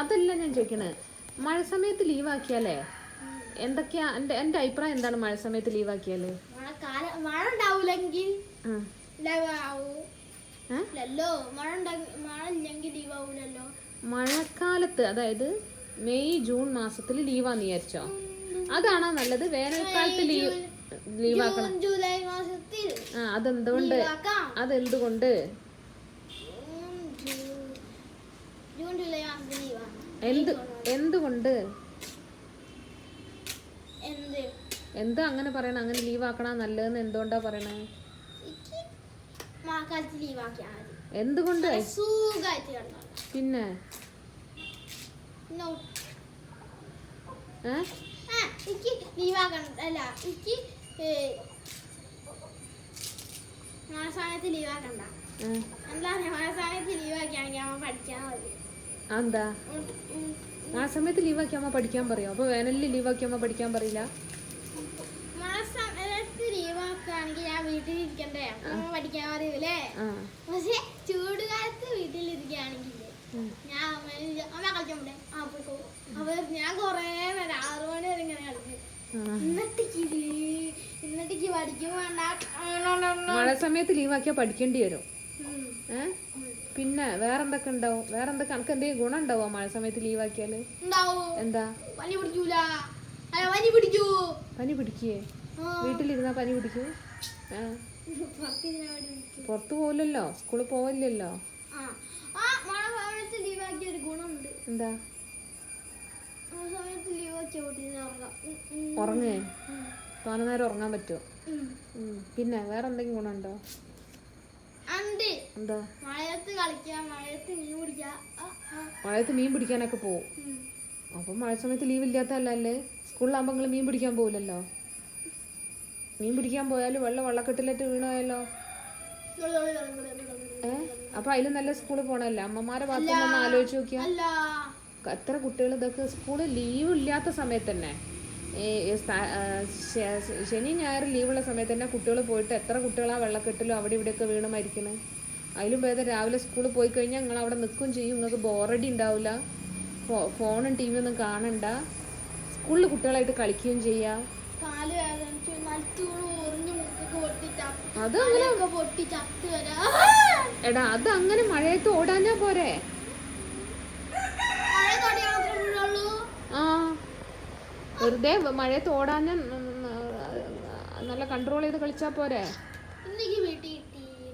അതല്ല ഞാൻ ചോദിക്കണേ, മഴ സമയത്ത് ലീവാക്കിയാലേ എന്തൊക്കെയാ എൻ്റെ അഭിപ്രായം എന്താണ്? മഴ സമയത്ത് ലീവാക്കിയാല് മഴ ഉണ്ടാവൂലെങ്കിൽ മഴക്കാലത്ത്, അതായത് മെയ് ജൂൺ മാസത്തിൽ ലീവാന്ന് വിചാരിച്ചോ, അതാണോ നല്ലത്? വേനൽക്കാലത്ത് ലീവാക്കണം? ജൂലൈ മാസത്തിൽ അതെന്തുകൊണ്ട്? എന്തുകൊണ്ട് എന്താ അങ്ങനെ പറയണ? അങ്ങനെ ലീവാക്കണ നല്ലതെന്ന് എന്തുകൊണ്ടാ പറയണേ? എന്തുകൊണ്ട്? പിന്നെ എന്താ ആ സമയത്ത് ലീവാക്കി അമ്മ പഠിക്കാൻ പറയോ? അപ്പൊ വേനലിൽ ലീവാക്കി അമ്മ പഠിക്കാൻ പറയില്ല? ഞാൻ വീട്ടിലിരിക്കണ്ടേ, പഠിക്കാൻ പറയൂലേ? പക്ഷെ ചൂടുകാലത്ത് വീട്ടിലിരിക്കുകയാണെങ്കിലേ ഞാൻ അമ്മ കളിച്ചോണ്ടേ ഞാൻ കൊറേ നേരം 6 മണി വരെ ഇങ്ങനെ കളിക്കും. എന്നിട്ടേക്ക് പഠിക്കും വേണ്ട. മഴ സമയത്ത് ലീവാക്കിയാ പഠിക്കേണ്ടി വരും. പിന്നെ വേറെന്തൊക്കെ ഉണ്ടാവും? വേറെന്തൊക്കെ അനക്ക് എന്തെങ്കിലും ഗുണം ഉണ്ടാവോ മഴ സമയത്ത് ലീവാക്കിയാല്? എന്താ? പനി പിടിക്കേ? വീട്ടിലിരുന്നാ പനി പിടിക്കൂ? പുറത്തു പോവില്ലല്ലോ, സ്കൂളിൽ പോവില്ലല്ലോ. എന്താ? ഉറങ്ങേ? തോനെ നേരം ഉറങ്ങാൻ പറ്റുമോ? പിന്നെ വേറെ എന്തെങ്കിലും ഗുണമുണ്ടോ? എന്താ? മഴയത്ത് മീൻ പിടിക്കാനൊക്കെ പോവും. അപ്പം മഴ സമയത്ത് ലീവ് ഇല്ലാത്തല്ലേ? സ്കൂളിലാകുമ്പോൾ നിങ്ങൾ മീൻ പിടിക്കാൻ പോവില്ലല്ലോ. മീൻ പിടിക്കാൻ പോയാലും വെള്ളക്കെട്ടിലേറ്റ് വീണോയല്ലോ. അപ്പൊ അതിലും നല്ല സ്കൂളിൽ പോണല്ലേ? അമ്മമാരെ ഭാഗത്തുനിന്ന് ഒന്ന് ആലോചിച്ച് നോക്കിയാ എത്ര കുട്ടികൾ ഇതൊക്കെ സ്കൂളിൽ ലീവ് ഇല്ലാത്ത സമയത്ത് തന്നെ, ശനി ഞായർ ലീവുള്ള സമയത്ത് തന്നെ കുട്ടികൾ പോയിട്ട് എത്ര കുട്ടികളാ വെള്ളക്കെട്ടിലും അവിടെ ഇവിടെയൊക്കെ വീണ് മരിക്കണേ. അതിലും ഭേദം രാവിലെ സ്കൂളിൽ പോയി കഴിഞ്ഞാൽ നിങ്ങൾ അവിടെ നിൽക്കുകയും ചെയ്യും, നിങ്ങൾക്ക് ബോറടി ഉണ്ടാവില്ല, ഫോണും ടി വി ഒന്നും കാണണ്ട, സ്കൂളിൽ കുട്ടികളായിട്ട് കളിക്കുകയും ചെയ്യാം. എടാ അതങ്ങനെ മഴയത്ത് ഓടാനാ പോരെ? വെറുതെ മഴയത്ത് ഓടാൻ നല്ല കൺട്രോൾ ചെയ്ത് കളിച്ചാ പോരെ?